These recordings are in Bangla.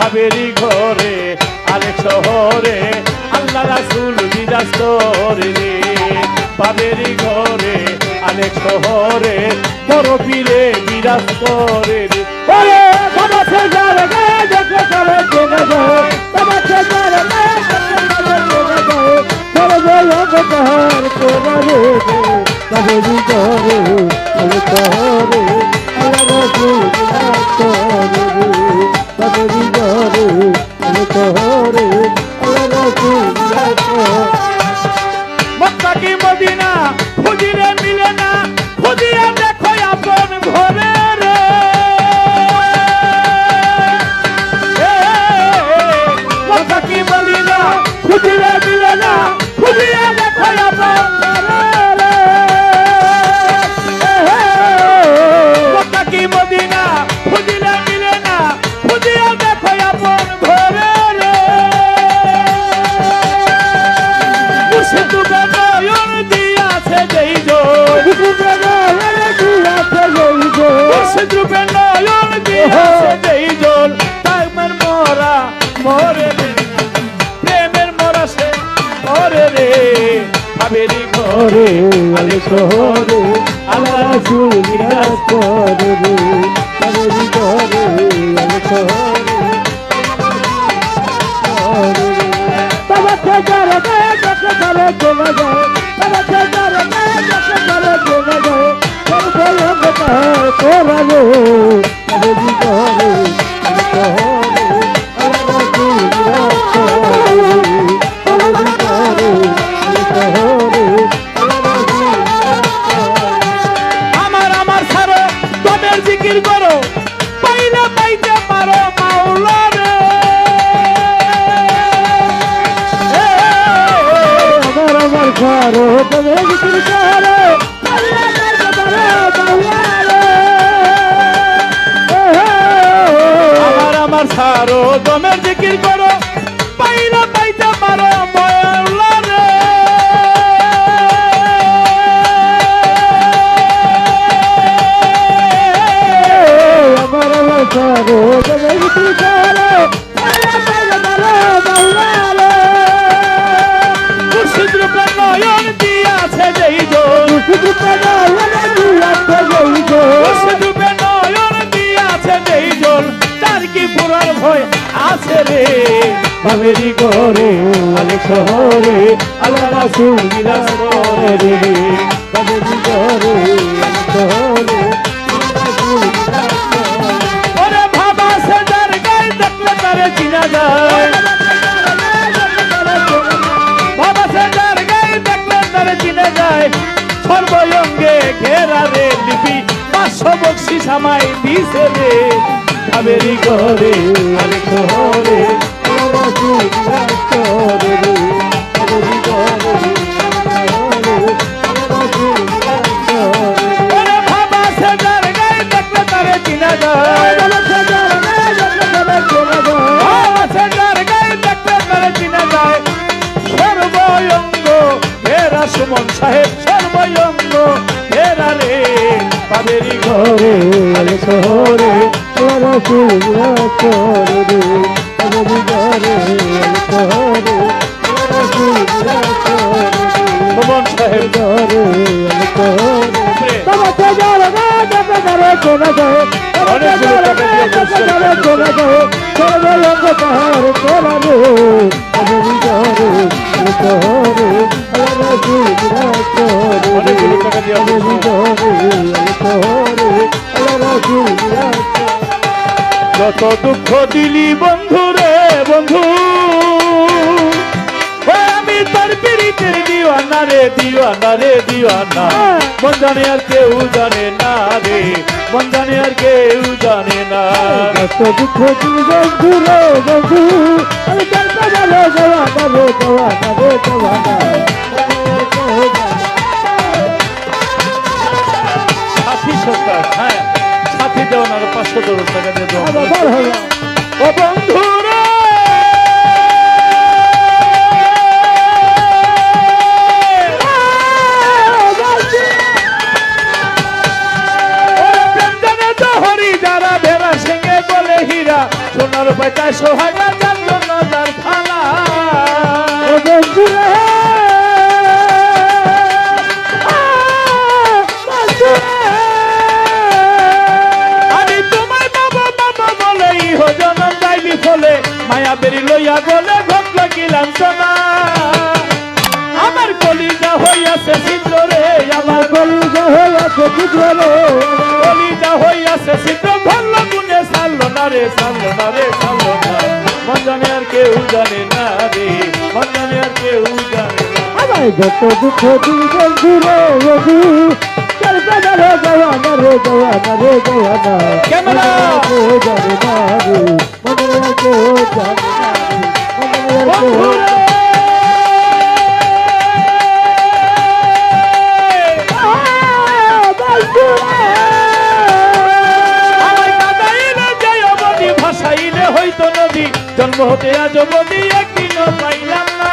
ভাবেরই ঘরে আরেক শহরে আল্লাহ রাসূল বিরাজ করে রে। ভাবেরই ঘরে আরেক শহরে বড় পীরে বিরাজ করে রে। ওরে বাবা সেজার গায়ে দেখে করে চলে যায়, বাবা সেজার গায়ে দেখে করে চলে যায়, চলে যায় অবতার করে ভাবেরই ঘরে আরেক শহরে আল্লাহ রাসূল বিরাজ করে রে। ভাবেরই ঘরে আরেক শহরে আল্লাহ রাসূল বিরাজ করে। মক্কা কি মদিনা খুঁজিলে মিলে না, খুঁজিয়া দেখো আপন ঘরে রে। মক্কা কি মদিনা খুঁজিলে মিলে না, খুঁজিয়া দেখো আপন ঘরে রে। মক্কা কি মদিনা খুঁজিলে মিলে না, খুঁজিয়া দেখো আপন ঘরে রে। মুর্শিদ নয়ন দিয়াছে যেই জোর, মুর্শিদ রূপে নয়ন দিয়াছে যেই জোর, প্রেমের মরা মরে রে, প্রেমের মরা সে মরে রে। ভাবেরই ঘরে আরেক শহরে আল্লাহ রাসূল বিরাজ করে রে। ভাবেরই ঘরে আরেক শহরে বাবা সেজার গায়ে দেখে করে চলে যায়, বাবা সেজার গায়ে দেখে করে চলে যায়, চলে যায় অবতার করে রে। ভাবেরই ঘরে আরেক শহরে আল্লাহ রাসূল বিরাজ করে রে। ভাবেরই ঘরে আরেক শহরে আল্লাহ রাসূল বিরাজ করে। আমার আমার ছাড়ো তোদের জিকির করো, পাইলে পাইতে পারো মাওলা রে। আমার আমার ঘরে তবে জিকির করো, আল্লাহ তাআলা বাউলা আমার আমার ছাড়ো তোদের জিকির করো, পাইলে পাইতে পারো মাওলা রে। আমার আমার ঘরে তবে জিকির করো, আল্লাহ তাআলা বাউলা মুর্শিদ রূপে নয়ন দিয়াছে যেই জোর, শুধু পাগল দিয়াছে যেই জোর, মুর্শিদ রূপে নয়ন দিয়াছে যেই জোর, তার কি পুরার ভয় আছে রে। ভাবেরই ঘরে আরেক শহরে আল্লাহ রাসূল বিরাজ করে রে। ভাবেরই ঘরে আরেক শহরে আল্লাহ রাসূল বিরাজ করে। ওরে ভাবা সেজার গায়ে দেখলে তারে চিনা যায়, বাবা সেজার গায়ে দেখলে তারে চিনে যায়। সর্বঙ্গে ঘেরা রে লিপি 500 বকশিশ আমায় দিছে রে। ভাবেরই ঘরে আরেক শহরে আল্লাহ রাসূল বিরাজ করে রে। ভাবেরই ঘরে আল্লাহ রাসূল বিরাজ করে। ওরে ভাবা সেজার গায়ে দেখলে তারে চিনা যায়, বাবা সেজার গায়ে দেখে করে চলে যায়, বাবা সেজার গায়ে দেখলে তারে চিনা যায়। সর্বঙ্গ ঘেরা সুমন সাহেব, সর্বঙ্গ ঘেরা রে। ভাবেরই ঘরে আরেক শহরে আল্লাহ রাসূল বিরাজ করে রে। ভাবেরই ঘরে আরেক শহরে আল্লাহ রাসূল বিরাজ করে রে। সুমন সাহেব ঘরে আরেক শহরে বাবা সেজার গায়ে দেখে করে চলে যায়, বাবা সেজার গায়ে দেখে করে চলে যায়, চলে যায় অবতার করে রে। ভাবেরই ঘরে আরেক শহরে আল্লাহ রাসূল বিরাজ করে রে। অনেকগুলো টাকা দিয়ে ভাবেরই ঘরে আরেক শহরে আল্লাহ রাসূল বিরাজ করে। যত দুঃখ দিলি বন্ধু রে বন্ধু, ও আমি তোর পীড়িতের দিওয়ানা রে, দিওয়ানা রে দিওয়ানা। মন জানে আর কেউ জানে না রে, মন জানে আর কেউ জানে না। কত দুঃখ তুমি বন্ধু রে বন্ধু, আমি জানতে ভালো জওয়ানা রে জওয়ানা রে জওয়ানা। সাথী সরকার, হ্যাঁ সাথী দেওয়ান আর 500 টাকা দিয়ে দেওয়া। আবার বল হলো ও বন্ধু রে ওরে প্রেম জানে তো হরি যারা ভেড়া সিংহে বলে হীরা, সোনার সোনার পাইতায় সোহাগা যার জন্য যার ফালা ও বন্ধু রে আমি তোমায় বাবা বাবা বলে ইহ জনম যাইবি ফলে মায়া বেরি লইয়া গলে ঘটল গিলাম সোনা আমার কলিজা হইয়াছে ছিদ্র রে আমার কলিজা হইয়াছে ছিদ্র রে কলিজা হইয়াছে ছিদ্র ধরল গুনে ছাড়লো না রে ছাড়লো না রে ছাড়লো না মন জানে আর কেউ জানে না রে মন জানে আর কেউ জানে না আমায় যত দুঃখ দিল বন্ধু রে বন্ধু চল রে জওয়ানা রে জওয়ানা রে জওয়ানা ক্যামেরা! কেউ জানে না রে মনে আর কেউ জানে না রে মনে আর কেউ বন্ধুরে! আমায় কাঁদাইলে যায় অবধি, ভাসাইলে হইতো নদী, জন্ম হতে আজ অবধি একদিনও পাইলাম না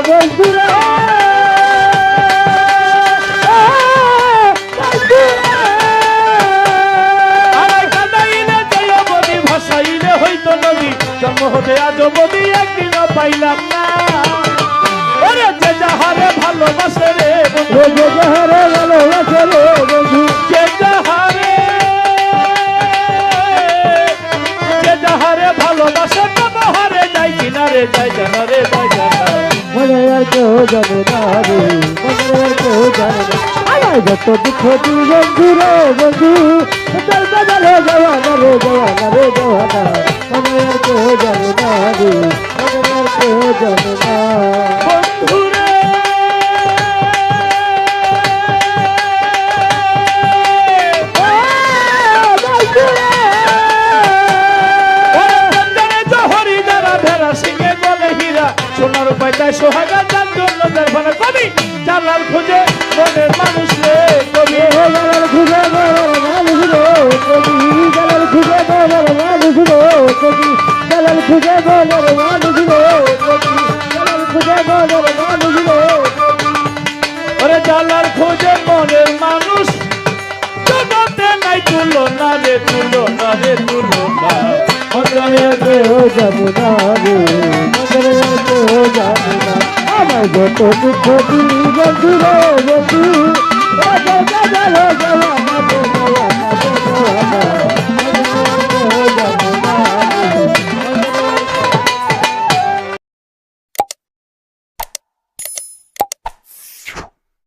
বন্ধুরা আমায় কাঁদাইলে যায় অবধি, ভাসাইলে হইতো নদী, জন্ম হতে আজ অবধি একদিনও পাইলাম না ওরে যে যাহারে ভালোবাসে রে বন্ধু, রোজে যাহারে ভালোবাসে রে বন্ধু যে যাহারে ভালোবাসে ব্যবহারে যাই কিনারে যাই জানা রে যাই জানা মনে আর কেউ জানে না রে মনে আর কেউ জানে না আমায় যত দুঃখ দিল বন্ধু রে বন্ধু চল রে জওয়ানা রে জওয়ানা রে জওয়ানা মনে আর কেউ জানে না রে মনে আর কেউ জানে না বন্ধুরে জহরি যারা ভেড়া সিংহে বলে হীরা সোনার পাইতায় সোহাগা যার জন্য দরবানা কবি জালাল খুঁজে মনের মানুষ রে কবি জালাল খুঁজে মানুষ রে কবি জালাল খুঁজে মানুষ রে কবি জালাল খুঁজে মানুষ রে কবি জালাল খুঁজে মানুষ রে ওরে জালাল খুঁজে মনের মানুষ জগতে নাই তুলনা রে তুলনা রে তুলনা মনে কেউ যাবে না রে মনে কেউ যাবে না আমার যত দুঃখ দিল বন্ধু রে বন্ধু